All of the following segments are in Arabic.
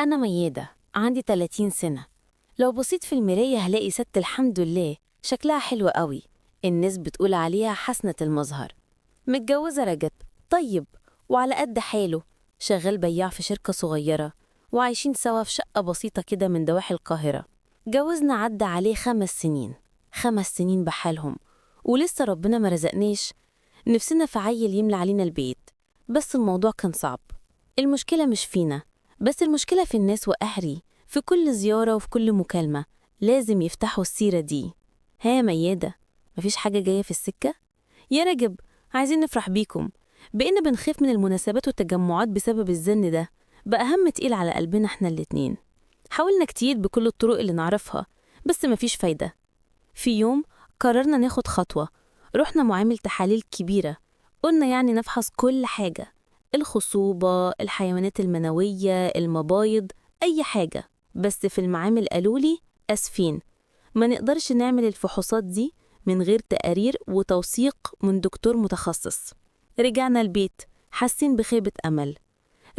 أنا ميادة عندي 30 سنة. لو بصيت في المراية هلاقي ست الحمد لله شكلها حلو قوي. الناس بتقول عليها حسنة المظهر. متجوزة رجب طيب وعلى قد حاله، شغال بياع في شركة صغيرة، وعايشين سوا في شقة بسيطة كده من دواحي القاهرة. جوزنا عدى عليه 5 سنين، 5 سنين بحالهم، ولسه ربنا ما رزقناش. نفسنا في عيل يملى علينا البيت، بس الموضوع كان صعب. المشكلة مش فينا، بس المشكلة في الناس وأهلي. في كل زيارة وفي كل مكالمة لازم يفتحوا السيرة دي. ها يا ميادة، مفيش حاجة جاية في السكة؟ يا رجب، عايزين نفرح بيكم. بقينا بنخاف من المناسبات والتجمعات بسبب الزن ده، بقى هم تقيل على قلبنا احنا الاتنين. حاولنا كتير بكل الطرق اللي نعرفها، بس مفيش فايدة. في يوم قررنا ناخد خطوة، رحنا معامل تحاليل كبيرة. قلنا يعني نفحص كل حاجة، الخصوبة، الحيوانات المنوية، المبايض، أي حاجة. بس في المعامل قالولي أسفين، ما نقدرش نعمل الفحوصات دي من غير تقارير وتوثيق من دكتور متخصص. رجعنا البيت حاسين بخيبة أمل.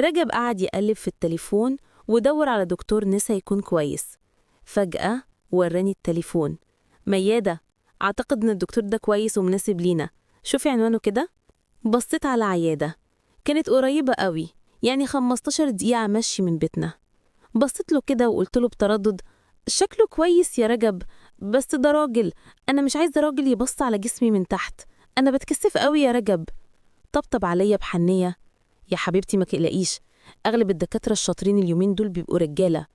رجب قعد يقلب في التليفون ودور على دكتور نسا يكون كويس. فجأة وراني التليفون. ميادة، أعتقد إن الدكتور ده كويس ومناسب لينا، شوفي عنوانه كده. بصيت على عيادة كانت قريبة قوي، يعني 15 دقيقة مشي من بيتنا. بصيت له كده وقلت له بتردد: شكله كويس يا رجب، بس ده راجل، أنا مش عايزة راجل يبص على جسمي من تحت، أنا بتكسف قوي يا رجب. طبطب عليا بحنية: يا حبيبتي ما تقلقيش، أغلب الدكاترة الشاطرين اليومين دول بيبقوا رجالة،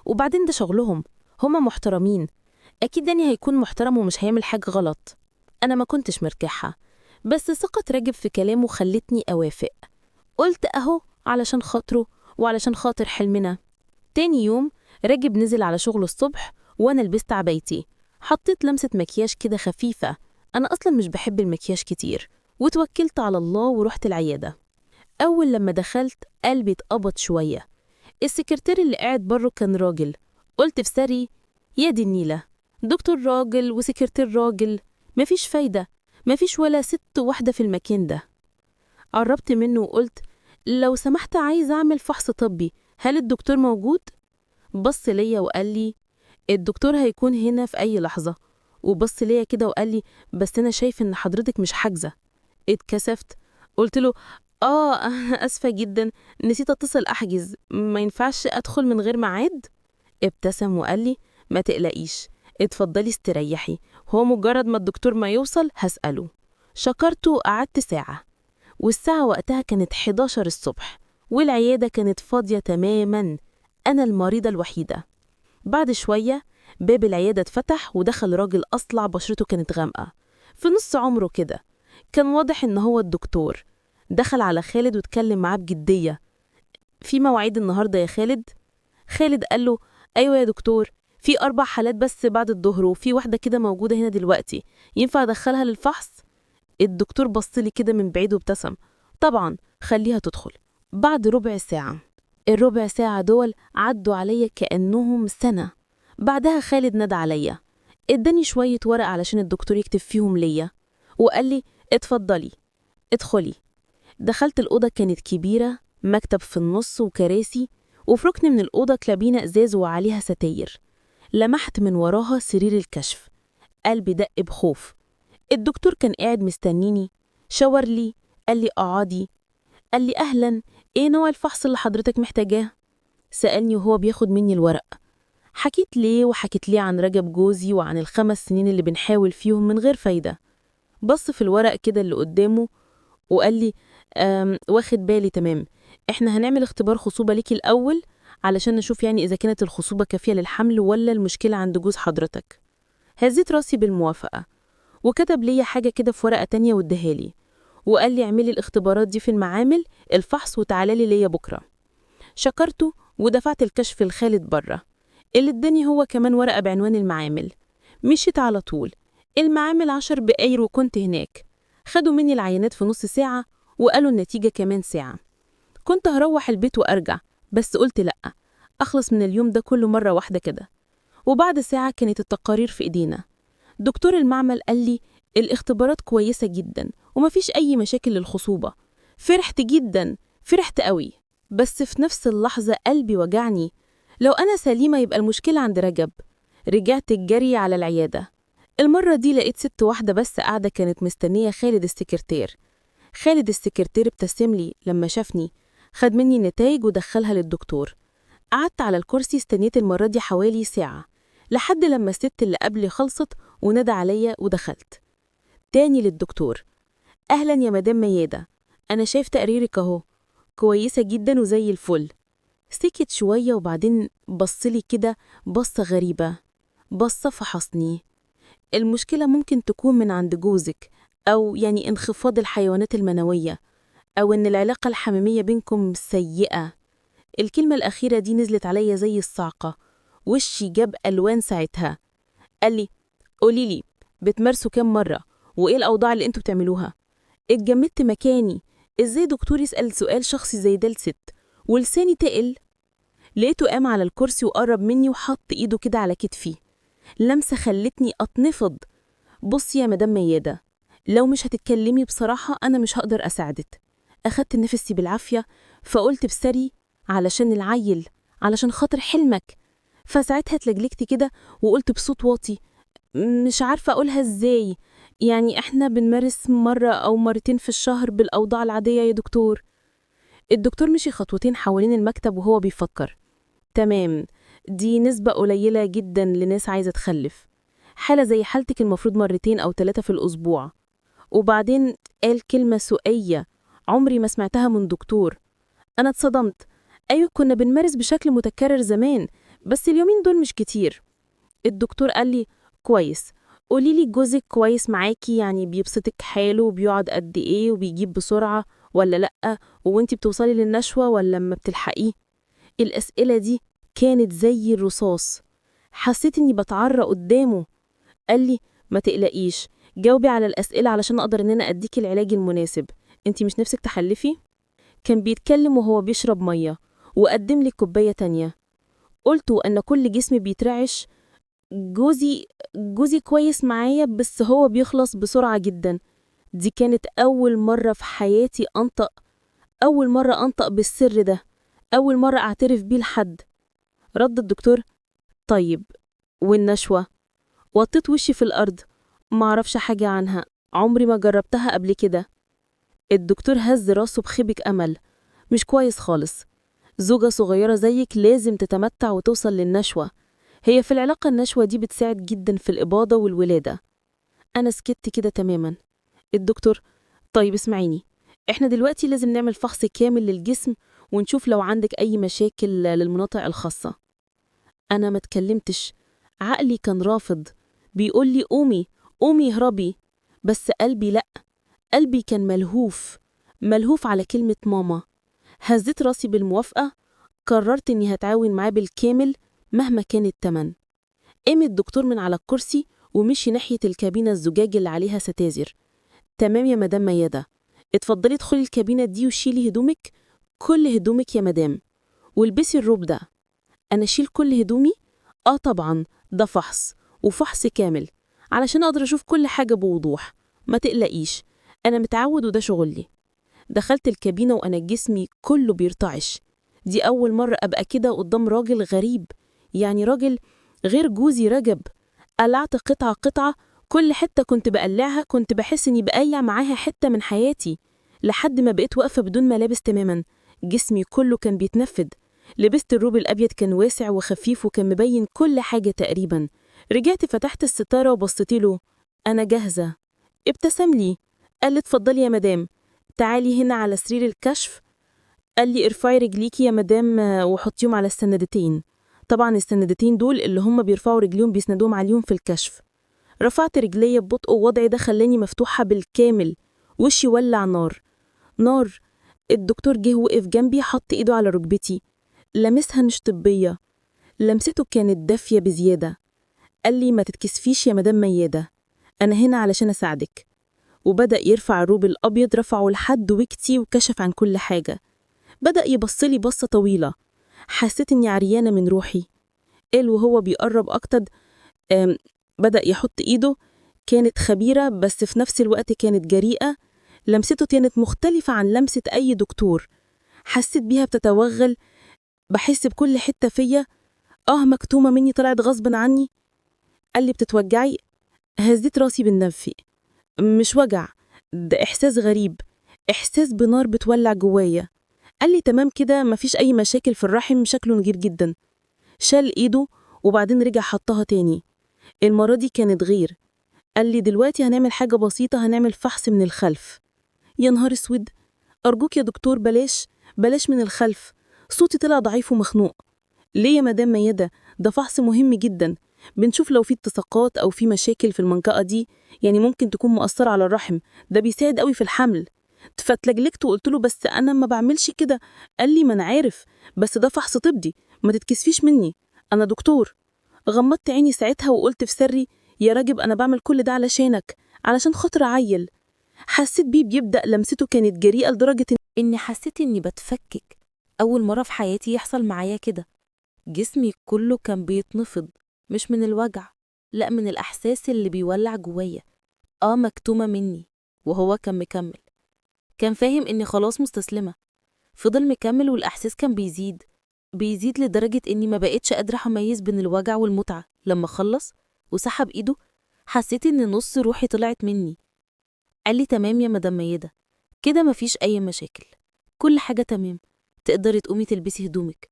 وبعدين ده شغلهم، هما محترمين، أكيد داني هيكون محترم ومش هيعمل حاجة غلط. أنا ما كنتش مرتاحة، بس ثقة رجب في كلامه خلتني أوافق. قلت أهو علشان خاطره وعلشان خاطر حلمنا. تاني يوم رجب نزل على شغله الصبح، وأنا لبست عبايتي، حطيت لمسة مكياج كده خفيفة، أنا أصلا مش بحب المكياج كتير، وتوكلت على الله ورحت العيادة. أول لما دخلت قلبي اتقبض شوية. السكرتير اللي قاعد بره كان راجل. قلت في سري: يا دي النيلة، دكتور راجل وسكرتير راجل، مفيش فايدة، مفيش ولا ست واحدة في المكان ده. قربت منه وقلت: لو سمحت عايز أعمل فحص طبي، هل الدكتور موجود؟ بص ليا وقال لي: الدكتور هيكون هنا في أي لحظة. وبص ليا كده وقال لي: بس أنا شايف إن حضرتك مش حاجزة. اتكسفت، قلت له: أنا آسفة جدا، نسيت أتصل أحجز، ما ينفعش أدخل من غير ميعاد؟ ابتسم وقال لي: ما تقلقيش، اتفضلي استريحي، هو مجرد ما الدكتور ما يوصل هسأله. شكرته وقعدت ساعة، والساعة وقتها كانت 11 الصبح، والعيادة كانت فاضية تماما، أنا المريضة الوحيدة. بعد شوية باب العيادة اتفتح ودخل راجل أصلع، بشرته كانت غامقة، في نص عمره كده، كان واضح إن هو الدكتور. دخل على خالد واتكلم معاه بجدية: في مواعيد النهاردة يا خالد؟ خالد قال له: أيوة يا دكتور، في 4 حالات بس بعد الظهر، وفي واحدة كده موجودة هنا دلوقتي، ينفع أدخلها للفحص؟ الدكتور بصلي كده من بعيد وابتسم: طبعا، خليها تدخل. بعد ربع ساعة، الربع ساعة دول عدوا عليا كأنهم سنة. بعدها خالد نادى عليا، اداني شوية ورق علشان الدكتور يكتب فيهم ليا، وقال لي: اتفضلي ادخلي. دخلت الأوضة، كانت كبيرة، مكتب في النص وكراسي، وفي ركن من الأوضة كلابينة إزاز وعليها ستاير. لمحت من وراها سرير الكشف، قلبي دق بخوف. الدكتور كان قاعد مستنيني، شاور لي، قال لي اقعدي، قال لي: أهلا، ايه نوع الفحص اللي حضرتك محتاجاه؟ سألني وهو بياخد مني الورق. حكيت ليه وحكيت ليه عن رجب جوزي وعن ال5 سنين اللي بنحاول فيهم من غير فايدة. بص في الورق كده اللي قدامه وقال لي: واخد بالي، تمام، احنا هنعمل اختبار خصوبة ليكي الأول علشان نشوف يعني إذا كانت الخصوبة كافية للحمل ولا المشكلة عند جوز حضرتك. هزيت راسي بالموافقة، وكتب لي حاجة كده في ورقة تانية وادهالي، وقال لي: اعملي الاختبارات دي في المعامل الفحص وتعالي ليا بكرة. شكرته ودفعت الكشف لخالد بره، اللي اداني هو كمان ورقة بعنوان المعامل. مشيت على طول المعامل 10 دقايق وكنت هناك. خدوا مني العينات في نص ساعة وقالوا النتيجة كمان ساعة. كنت هروح البيت وأرجع، بس قلت لأ، أخلص من اليوم ده كله مرة واحدة كده. وبعد ساعة كانت التقارير في إيدينا. دكتور المعمل قال لي: الاختبارات كويسة جدا ومفيش أي مشاكل للخصوبة. فرحت جدا، فرحت قوي، بس في نفس اللحظة قلبي وجعني. لو أنا سليمة يبقى المشكلة عند رجب. رجعت الجري على العيادة. المرة دي لقيت ست واحدة بس قاعدة كانت مستنية خالد السكرتير. خالد السكرتير ابتسم لي لما شافني، خد مني النتايج ودخلها للدكتور. قعدت على الكرسي استنيت المرة دي حوالي ساعة لحد لما الست اللي قبلي خلصت ونادى عليا ودخلت. تاني للدكتور: أهلا يا مدام ميادة، أنا شايف تقريرك أهو، كويسة جدا وزي الفل. سكت شوية وبعدين بصلي كده بصة غريبة، بصة فحصني. المشكلة ممكن تكون من عند جوزك، أو يعني انخفاض الحيوانات المنوية، أو إن العلاقة الحميمية بينكم سيئة. الكلمة الأخيرة دي نزلت عليا زي الصعقة، وشي جاب ألوان ساعتها. قال لي: قوليلي، بتمارسوا كام مرة؟ وإيه الأوضاع اللي انتوا بتعملوها؟ اتجمدت مكاني، إزاي دكتور يسأل سؤال شخصي زي ده لست؟ ولساني تقل. لقيته قام على الكرسي وقرب مني وحط إيده كده على كتفي، لمسة خلتني أتنفض. بصي يا مدام ميادة، لو مش هتتكلمي بصراحة أنا مش هقدر أساعدك. أخدت نفسي بالعافية فقلت بسري: علشان العيل، علشان خاطر حلمك. فساعتها اتلجلجت كده وقلت بصوت واطي: مش عارفة أقولها إزاي، يعني إحنا بنمارس مرة أو مرتين في الشهر بالأوضاع العادية يا دكتور. الدكتور مشي خطوتين حوالين المكتب وهو بيفكر. تمام، دي نسبة قليلة جدا لناس عايزة تخلف. حالة زي حالتك المفروض مرتين أو 3 في الأسبوع. وبعدين قال كلمة سؤية عمري ما سمعتها من دكتور. أنا اتصدمت. أيوة، كنا بنمارس بشكل متكرر زمان، بس اليومين دول مش كتير. الدكتور قال لي: كويس، قوليلي جوزك كويس معاكي، يعني بيبسطك حاله وبيقعد قد إيه وبيجيب بسرعة ولا لأ، وانتي بتوصلي للنشوة ولا ما بتلحقيه؟ الأسئلة دي كانت زي الرصاص، حسيت إني بتعرى قدامه. قال لي: ما تقلقيش، جاوبي على الأسئلة علشان أقدر إن أنا أديكي العلاج المناسب. انتي مش نفسك تخلفي؟ كان بيتكلم وهو بيشرب مية وقدم لي كوباية تانية. قلت أن كل جسمي بيترعش. جوزي كويس معايا بس هو بيخلص بسرعة جدا. دي كانت أول مرة في حياتي أول مرة أنطق بالسر ده، أول مرة أعترف بيه لحد. رد الدكتور: طيب، والنشوة؟ وطيت وشي في الأرض، معرفش حاجة عنها، عمري ما جربتها قبل كده. الدكتور هز راسه بخيبة أمل: مش كويس خالص، زوجة صغيرة زيك لازم تتمتع وتوصل للنشوة. هي في العلاقة النشوة دي بتساعد جدا في الإباضة والولادة. أنا سكت كده تماما. الدكتور: طيب اسمعيني، احنا دلوقتي لازم نعمل فحص كامل للجسم ونشوف لو عندك أي مشاكل للمناطق الخاصة. أنا ما اتكلمتش، عقلي كان رافض، بيقول لي قومي قومي اهربي، بس قلبي لأ، قلبي كان ملهوف على كلمة ماما. هزيت راسي بالموافقة، قررت إني هتعاون معاه بالكامل مهما كان التمن. قام الدكتور من على الكرسي ومشي ناحية الكابينة الزجاج اللي عليها ستازر. تمام يا مدام ميادة، اتفضلي ادخلي الكابينة دي وشيلي هدومك، كل هدومك يا مدام، والبسي الروب ده. أنا أشيل كل هدومي؟ طبعا، ده فحص، وفحص كامل علشان أقدر أشوف كل حاجة بوضوح. ما تقلقيش، أنا متعود وده شغلي. دخلت الكابينة وأنا جسمي كله بيرتعش. دي أول مرة أبقى كده قدام راجل غريب، يعني راجل غير جوزي رجب. قلعت قطعة قطعة، كل حتة كنت بقلعها كنت بحس إني بقلع معاها حتة من حياتي، لحد ما بقيت واقفة بدون ملابس تماما. جسمي كله كان بيتنفد. لبست الروب الأبيض، كان واسع وخفيف وكان مبين كل حاجة تقريبا. رجعت فتحت الستارة وبصيت له: أنا جاهزة. ابتسم لي، قال لي: اتفضلي يا مدام، تعالي هنا على سرير الكشف. قال لي: ارفعي رجليكي يا مدام وحطيهم على السندتين. طبعا السندتين دول اللي هم بيرفعوا رجليهم بيسندوهم عليهم في الكشف. رفعت رجلي ببطء ووضعي ده خلاني مفتوحة بالكامل. وشي ولع نار نار. الدكتور جه وقف جنبي، حط ايده على ركبتي، لمسها مش طبية، لمسته كانت دافية بزيادة. قال لي: ما تتكسفيش يا مدام ميادة، أنا هنا علشان أساعدك. وبدأ يرفع الروب الأبيض، رفعه لحد وكتي وكشف عن كل حاجة. بدأ يبصلي بصة طويلة، حسيت إني عريانة من روحي. قال وهو بيقرب أكتر: بدأ يحط إيده، كانت خبيرة بس في نفس الوقت كانت جريئة. لمسته كانت مختلفة عن لمسة أي دكتور، حسيت بيها بتتوغل، بحس بكل حتة فيا. مكتومة مني طلعت غصب عني. قال لي بتتوجعي؟ هزيت راسي بالنفي. مش وجع، ده إحساس غريب، إحساس بنار بتولع جوايا. قال لي تمام كده، مفيش أي مشاكل في الرحم، شكله نجير جدا. شال إيده وبعدين رجع حطها تاني. المرة دي كانت غير. قال لي دلوقتي هنعمل حاجة بسيطة، هنعمل فحص من الخلف. يا نهار اسود، أرجوك يا دكتور بلاش من الخلف. صوتي طلع ضعيف ومخنوق. ليه يا مدام ميادة؟ ده فحص مهم جدا، بنشوف لو في التصاقات أو في مشاكل في المنطقة دي، يعني ممكن تكون مؤثرة على الرحم، ده بيساعد قوي في الحمل. فتلجلجت وقلت له بس أنا ما بعملش كده. قال لي ما أنا عارف، بس ده فحص طبي، ما تتكسفيش مني، أنا دكتور. غمضت عيني ساعتها وقلت في سري يا راجب أنا بعمل كل ده علشانك، علشان خاطر عيل. حسيت بيه بيبدأ، لمسته كانت جريئة لدرجة إني حسيت إني بتفكك. أول مرة في حياتي يحصل معايا كده. جسمي كله كان بيتنفض، مش من الوجع، لأ من الإحساس اللي بيولع جوايا. مكتومة مني. وهو كان مكمل، كان فاهم إني خلاص مستسلمة. فضل مكمل والإحساس كان بيزيد لدرجة إني ما بقتش قادرة أميز بين الوجع والمتعة. لما خلص وسحب إيده حسيت إن نص روحي طلعت مني. قال لي تمام يا مدام ميادة، كده مفيش أي مشاكل، كل حاجة تمام، تقدري تقومي تلبسي هدومك.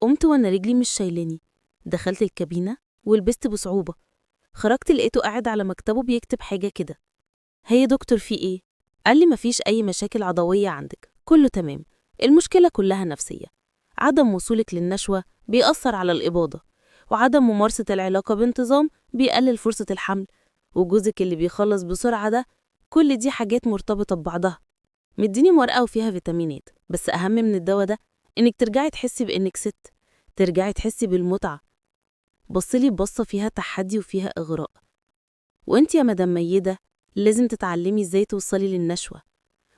قمت وأنا رجلي مش شايلاني، دخلت الكابينة ولبست بصعوبة. خرجت لقيته قاعد على مكتبه بيكتب حاجة كده. هي دكتور في إيه؟ قال لي مفيش أي مشاكل عضوية عندك، كله تمام، المشكلة كلها نفسية. عدم وصولك للنشوة بيأثر على الإباضة، وعدم ممارسة العلاقة بانتظام بيقلل فرصة الحمل، وجوزك اللي بيخلص بسرعة ده، كل دي حاجات مرتبطة ببعضها. مديني ورقة وفيها فيتامينات، بس أهم من الدواء ده إنك ترجعي تحسي بإنك ست، ترجعي تحسي بالمتعة. بصلي ببصة فيها تحدي وفيها إغراء. وإنت يا مدام ميدة لازم تتعلمي إزاي توصلي للنشوة،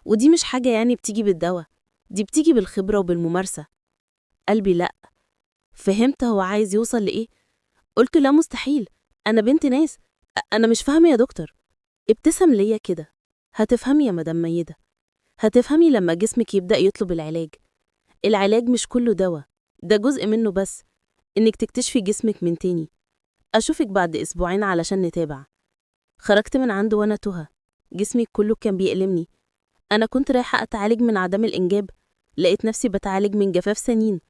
ودي مش حاجة يعني بتيجي بالدواء، دي بتيجي بالخبرة وبالممارسة. قلبي لأ. فهمت هو عايز يوصل لإيه؟ قلت لا مستحيل، أنا بنت ناس، أنا مش فاهمة يا دكتور. ابتسم ليا كده. هتفهمي يا مدام ميدة، هتفهمي لما جسمك يبدأ يطلب العلاج. العلاج مش كله دواء، ده جزء منه بس، إنك تكتشفي جسمك من تاني. أشوفك بعد أسبوعين علشان نتابع. خرجت من عنده وأنا تهى، جسمي كله كان بيألمني. أنا كنت رايحة أتعالج من عدم الإنجاب، لقيت نفسي بتعالج من جفاف سنين،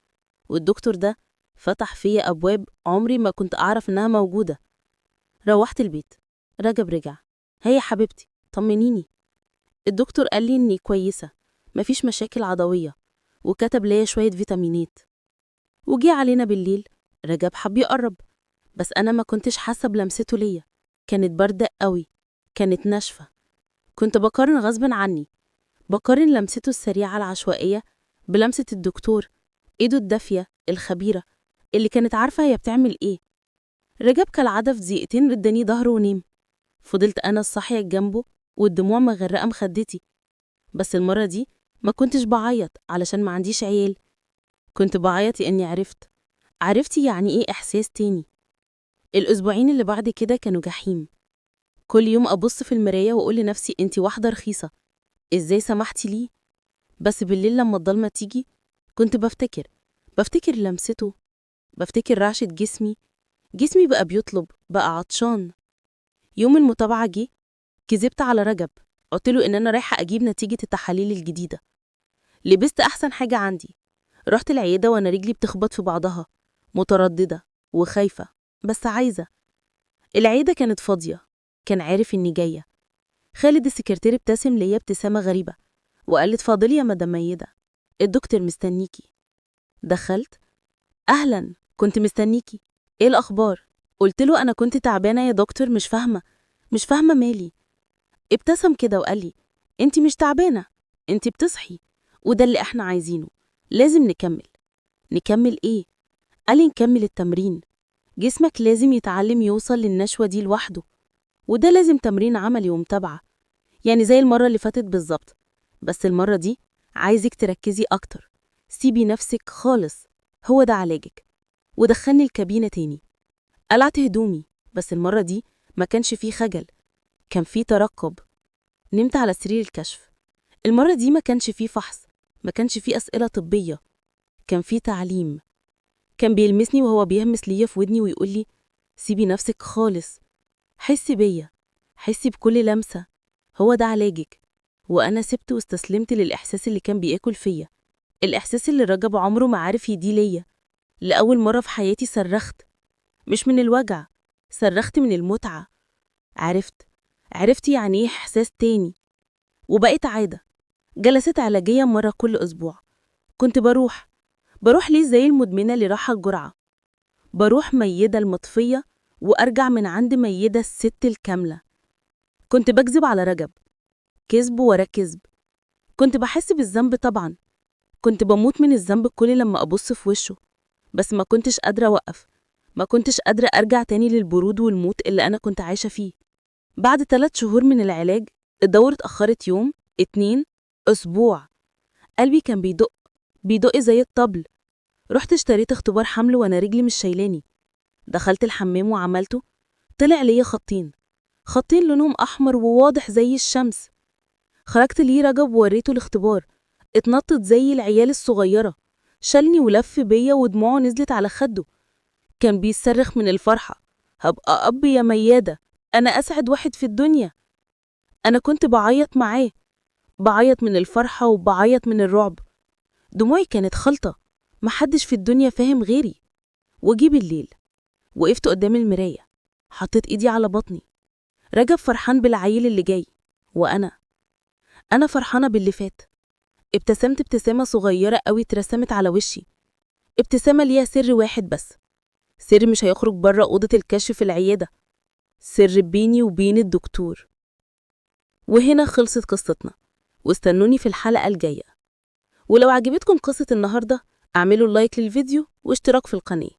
والدكتور ده فتح فيا أبواب عمري ما كنت أعرف إنها موجودة. روحت البيت، رجب رجع. هي حبيبتي طمنيني. الدكتور قال لي إني كويسة، مفيش مشاكل عضوية، وكتب ليا شوية فيتامينات. وجي علينا بالليل، رجب حب يقرب، بس أنا ما كنتش حاسة بلمسته ليا، كانت باردة قوي، كانت ناشفة. كنت بقارن غصب عني، بقارن لمسته السريعة العشوائية بلمسة الدكتور، إيده الدافية الخبيرة اللي كانت عارفة هي بتعمل إيه. رجب كالعادة في دقيقتين رداني ظهره ونيم. فضلت أنا الصاحية جنبه والدموع مغرقة مخدتي، بس المرة دي ما كنتش بعيط علشان ما عنديش عيال، كنت بعيط لأني عرفت يعني إيه إحساس تاني. الأسبوعين اللي بعد كده كانوا جحيم. كل يوم أبص في المراية وأقول لنفسي أنتي واحدة رخيصة، إزاي سمحتي ليه؟ بس بالليل لما الضلمة تيجي كنت بفتكر لمسته، بفتكر رعشة جسمي بقى بيطلب، بقى عطشان. يوم المتابعة جه، كذبت على رجب، قلتله إن أنا رايحة أجيب نتيجة التحاليل الجديدة. لبست أحسن حاجة عندي، رحت العيادة وأنا رجلي بتخبط في بعضها، مترددة وخايفة، بس عايزة. العيادة كانت فاضية، كان عارف إني جاية. خالد السكرتير ابتسم ليا ابتسامة غريبة وقال لي اتفضلي يا مدام ميدة، الدكتور مستنيكي. دخلت. أهلا، كنت مستنيكي، إيه الأخبار؟ قلت له أنا كنت تعبانة يا دكتور، مش فاهمة مالي. ابتسم كده وقال لي انتي مش تعبانة، انتي بتصحي، وده اللي احنا عايزينه، لازم نكمل ايه؟ قال لي نكمل التمرين، جسمك لازم يتعلم يوصل للنشوة دي لوحده، وده لازم تمرين عملي ومتابعة، يعني زي المرة اللي فاتت بالظبط، بس المرة دي عايزك تركزي أكتر، سيبي نفسك خالص، هو ده علاجك. ودخلني الكابينة تاني، قلعت هدومي، بس المرة دي ما كانش فيه خجل، كان فيه ترقب. نمت على سرير الكشف. المرة دي ما كانش فيه فحص، ما كانش فيه أسئلة طبية، كان فيه تعليم. كان بيلمسني وهو بيهمس ليا في ودني ويقول لي سيبي نفسك خالص، حسي بيا، حسي بكل لمسة، هو ده علاجك. وأنا سبت واستسلمت للإحساس اللي كان بياكل فيا، الإحساس اللي رجب عمره ما عارف يديه ليا. لأول مرة في حياتي صرخت، مش من الوجع، صرخت من المتعة. عرفت يعني ايه إحساس تاني. وبقيت عادة، جلسات علاجية مرة كل أسبوع. كنت بروح ليه زي المدمنة اللي راحة الجرعة، بروح ميدة المطفية وأرجع من عند ميدة الست الكاملة. كنت بكذب على رجب، كذب ورا كذب. كنت بحس بالذنب طبعا، كنت بموت من الذنب كل لما أبص في وشه، بس ما كنتش قادرة أوقف، ما كنتش قادرة أرجع تاني للبرود والموت اللي أنا كنت عايشة فيه. بعد 3 شهور من العلاج الدورة اتأخرت يوم، 2، أسبوع. قلبي كان بيدق زي الطبل. رحت اشتريت اختبار حمل وأنا رجلي مش شايلاني. دخلت الحمام وعملته، طلع ليا خطين لونهم أحمر وواضح زي الشمس. خرجت ليه رجب ووريته الاختبار، اتنطط زي العيال الصغيرة، شالني ولف بيا ودموعه نزلت على خده. كان بيصرخ من الفرحة، هبقى أب يا ميادة، أنا أسعد واحد في الدنيا. أنا كنت بعيط معاه، بعيط من الفرحة وبعيط من الرعب. دموعي كانت خلطة، محدش في الدنيا فاهم غيري. وجي بالليل وقفت قدام المراية، حطيت إيدي على بطني. رجب فرحان بالعيل اللي جاي، وأنا فرحانة باللي فات. ابتسمت ابتسامة صغيرة قوي اترسمت على وشي، ابتسامة ليها سر واحد بس، سر مش هيخرج بره أوضة الكشف في العيادة، سر بيني وبين الدكتور. وهنا خلصت قصتنا، واستنوني في الحلقة الجاية. ولو عجبتكم قصة النهاردة اعملوا لايك للفيديو واشتراك في القناة.